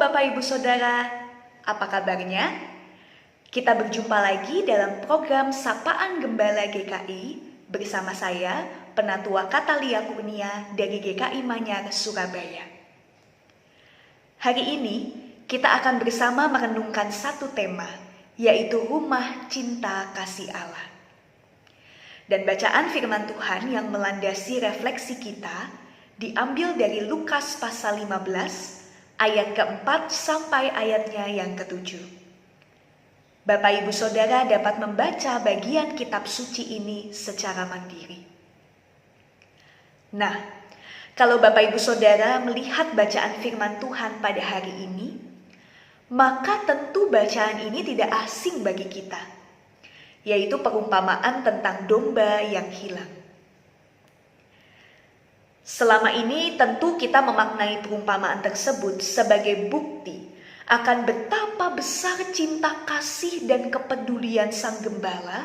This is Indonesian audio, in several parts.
Bapak Ibu Saudara, apa kabarnya? Kita berjumpa lagi dalam program Sapaan Gembala GKI bersama saya, Penatua Katalia Kurnia dari GKI Manyar, Surabaya. Hari ini kita akan bersama merenungkan satu tema, yaitu Rumah Cinta Kasih Allah. Dan bacaan firman Tuhan yang melandasi refleksi kita diambil dari Lukas pasal 15 ayat keempat sampai ayatnya yang ketujuh. Bapak Ibu Saudara dapat membaca bagian kitab suci ini secara mandiri. Nah, kalau Bapak Ibu Saudara melihat bacaan firman Tuhan pada hari ini, maka tentu bacaan ini tidak asing bagi kita, yaitu perumpamaan tentang domba yang hilang. Selama ini tentu kita memaknai perumpamaan tersebut sebagai bukti akan betapa besar cinta kasih dan kepedulian Sang Gembala,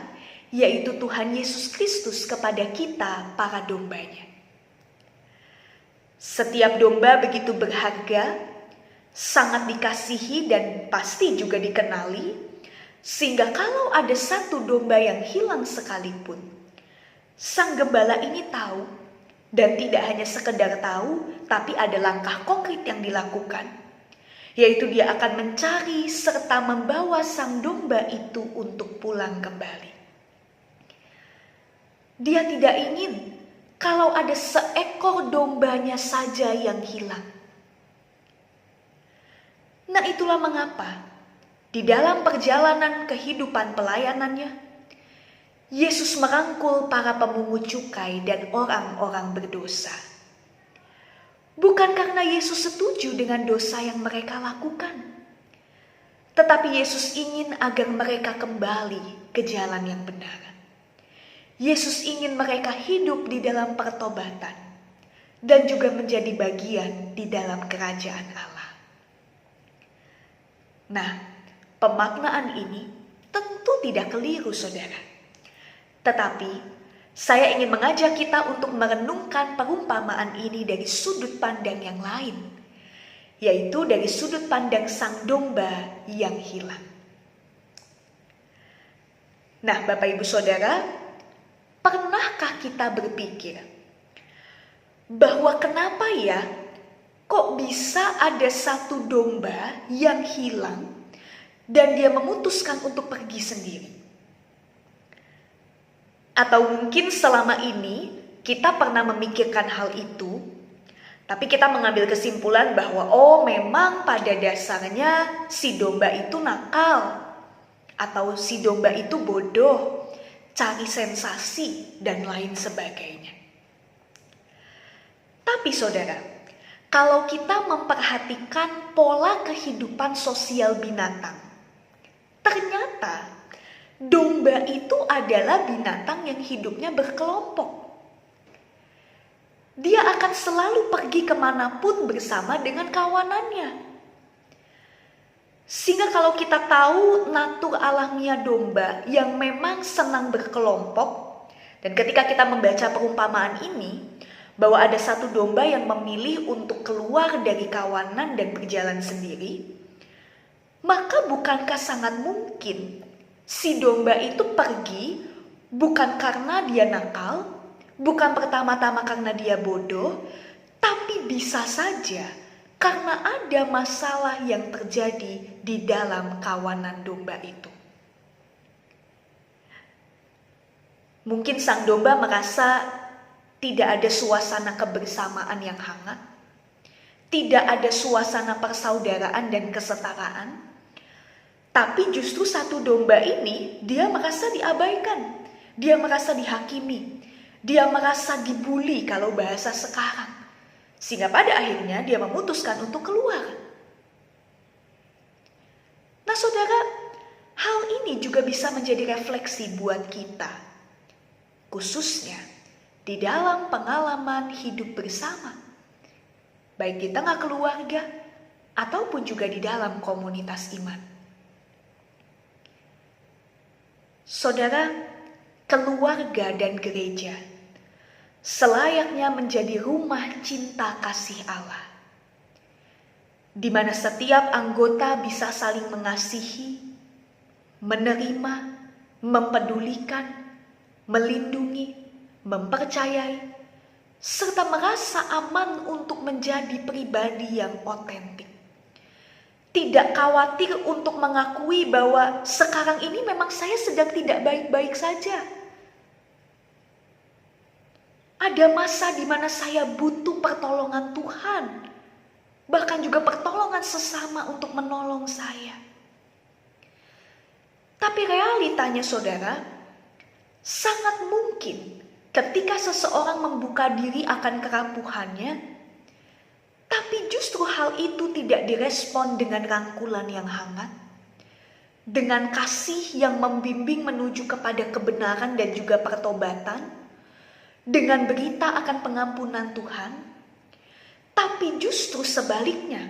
yaitu Tuhan Yesus Kristus kepada kita para dombanya. Setiap domba begitu berharga, sangat dikasihi dan pasti juga dikenali, sehingga kalau ada satu domba yang hilang sekalipun, Sang Gembala ini tahu. Dan tidak hanya sekedar tahu, tapi ada langkah konkret yang dilakukan, yaitu dia akan mencari serta membawa sang domba itu untuk pulang kembali. Dia tidak ingin kalau ada seekor dombanya saja yang hilang. Nah, itulah mengapa di dalam perjalanan kehidupan pelayanannya, Yesus merangkul para pemungut cukai dan orang-orang berdosa. Bukan karena Yesus setuju dengan dosa yang mereka lakukan, tetapi Yesus ingin agar mereka kembali ke jalan yang benar. Yesus ingin mereka hidup di dalam pertobatan dan juga menjadi bagian di dalam kerajaan Allah. Nah, pemaknaan ini tentu tidak keliru, saudara. Tetapi, saya ingin mengajak kita untuk merenungkan perumpamaan ini dari sudut pandang yang lain, yaitu dari sudut pandang sang domba yang hilang. Nah, Bapak Ibu Saudara, pernahkah kita berpikir bahwa kenapa ya kok bisa ada satu domba yang hilang dan dia memutuskan untuk pergi sendiri? Atau mungkin selama ini kita pernah memikirkan hal itu, tapi kita mengambil kesimpulan bahwa memang pada dasarnya si domba itu nakal, atau si domba itu bodoh, cari sensasi, dan lain sebagainya. Tapi saudara, kalau kita memperhatikan pola kehidupan sosial binatang, ternyata domba itu adalah binatang yang hidupnya berkelompok. Dia akan selalu pergi kemanapun bersama dengan kawanannya. Sehingga kalau kita tahu natur alamiah domba yang memang senang berkelompok, dan ketika kita membaca perumpamaan ini, bahwa ada satu domba yang memilih untuk keluar dari kawanan dan berjalan sendiri, maka bukankah sangat mungkin si domba itu pergi bukan karena dia nakal, bukan pertama-tama karena dia bodoh, tapi bisa saja karena ada masalah yang terjadi di dalam kawanan domba itu. Mungkin sang domba merasa tidak ada suasana kebersamaan yang hangat, tidak ada suasana persaudaraan dan kesetaraan. Tapi justru satu domba ini dia merasa diabaikan, dia merasa dihakimi, dia merasa dibuli kalau bahasa sekarang. Sehingga pada akhirnya dia memutuskan untuk keluar. Nah saudara, hal ini juga bisa menjadi refleksi buat kita. Khususnya di dalam pengalaman hidup bersama. Baik di tengah keluarga ataupun juga di dalam komunitas iman. Saudara, keluarga dan gereja selayaknya menjadi rumah cinta kasih Allah. di mana setiap anggota bisa saling mengasihi, menerima, mempedulikan, melindungi, mempercayai, serta merasa aman untuk menjadi pribadi yang otentik. Tidak khawatir untuk mengakui bahwa sekarang ini memang saya sedang tidak baik-baik saja. Ada masa di mana saya butuh pertolongan Tuhan, bahkan juga pertolongan sesama untuk menolong saya. Tapi realitanya saudara, sangat mungkin ketika seseorang membuka diri akan kerapuhannya, tapi justru hal itu tidak direspon dengan rangkulan yang hangat, dengan kasih yang membimbing menuju kepada kebenaran dan juga pertobatan, dengan berita akan pengampunan Tuhan, tapi justru sebaliknya,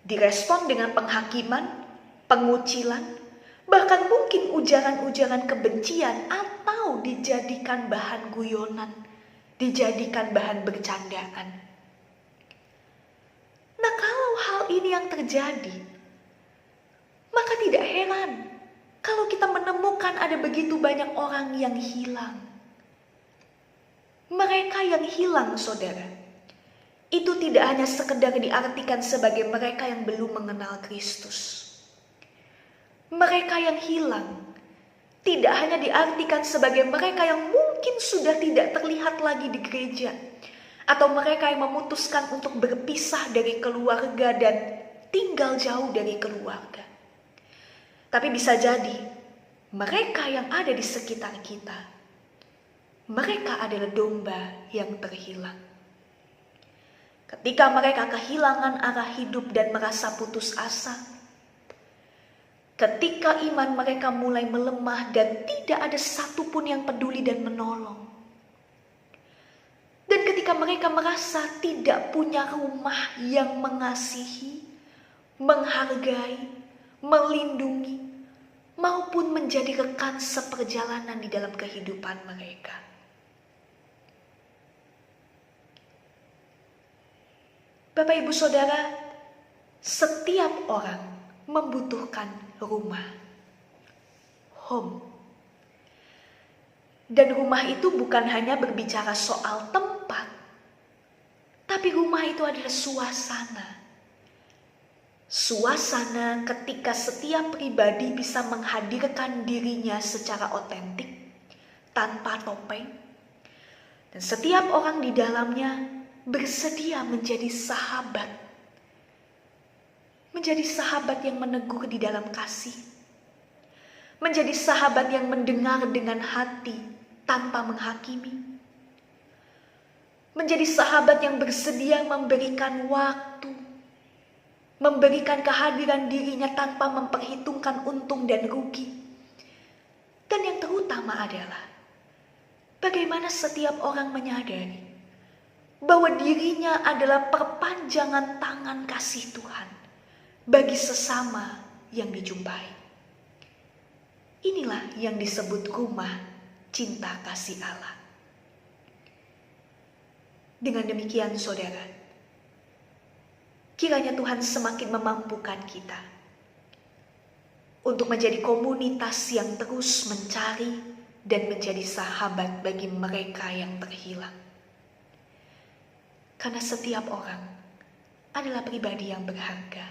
direspon dengan penghakiman, pengucilan, bahkan mungkin ujaran-ujaran kebencian atau dijadikan bahan guyonan, dijadikan bahan bercandaan. Nah, kalau hal ini yang terjadi, maka tidak heran kalau kita menemukan ada begitu banyak orang yang hilang. Mereka yang hilang, saudara, itu tidak hanya sekedar diartikan sebagai mereka yang belum mengenal Kristus. Mereka yang hilang tidak hanya diartikan sebagai mereka yang mungkin sudah tidak terlihat lagi di gereja, atau mereka yang memutuskan untuk berpisah dari keluarga dan tinggal jauh dari keluarga. Tapi bisa jadi mereka yang ada di sekitar kita, mereka adalah domba yang terhilang. Ketika mereka kehilangan arah hidup dan merasa putus asa, ketika iman mereka mulai melemah dan tidak ada satupun yang peduli dan menolong, dan ketika mereka merasa tidak punya rumah yang mengasihi, menghargai, melindungi, maupun menjadi rekan seperjalanan di dalam kehidupan mereka. Bapak Ibu Saudara, setiap orang membutuhkan rumah, home. Dan rumah itu bukan hanya berbicara soal tempat, tapi rumah itu adalah suasana. Suasana ketika setiap pribadi bisa menghadirkan dirinya secara otentik, tanpa topeng. Dan setiap orang di dalamnya bersedia menjadi sahabat. Menjadi sahabat yang menegur di dalam kasih. Menjadi sahabat yang mendengar dengan hati tanpa menghakimi. Menjadi sahabat yang bersedia memberikan waktu, memberikan kehadiran dirinya tanpa memperhitungkan untung dan rugi. Dan yang terutama adalah bagaimana setiap orang menyadari bahwa dirinya adalah perpanjangan tangan kasih Tuhan bagi sesama yang dijumpai. Inilah yang disebut rumah cinta kasih Allah. Dengan demikian saudara, kiranya Tuhan semakin memampukan kita untuk menjadi komunitas yang terus mencari dan menjadi sahabat bagi mereka yang terhilang. Karena setiap orang adalah pribadi yang berharga.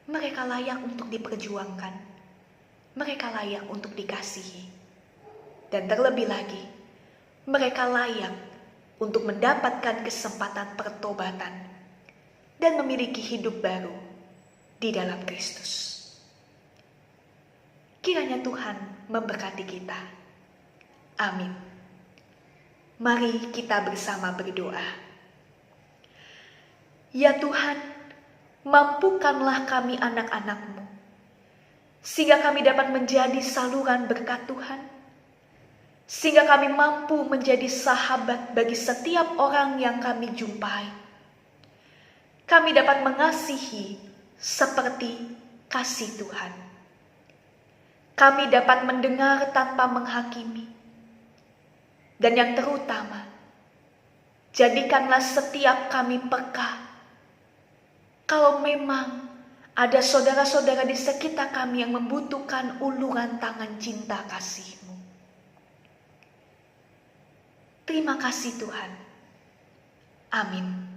Mereka layak untuk diperjuangkan. Mereka layak untuk dikasihi. Dan terlebih lagi, mereka layak untuk mendapatkan kesempatan pertobatan dan memiliki hidup baru di dalam Kristus. Kiranya Tuhan memberkati kita. Amin. Mari kita bersama berdoa. Ya Tuhan, mampukanlah kami anak-anak-Mu, sehingga kami dapat menjadi saluran berkat Tuhan, sehingga kami mampu menjadi sahabat bagi setiap orang yang kami jumpai. Kami dapat mengasihi seperti kasih Tuhan. Kami dapat mendengar tanpa menghakimi. Dan yang terutama, jadikanlah setiap kami peka kalau memang ada saudara-saudara di sekitar kami yang membutuhkan uluran tangan cinta kasih-Mu. Terima kasih Tuhan. Amin.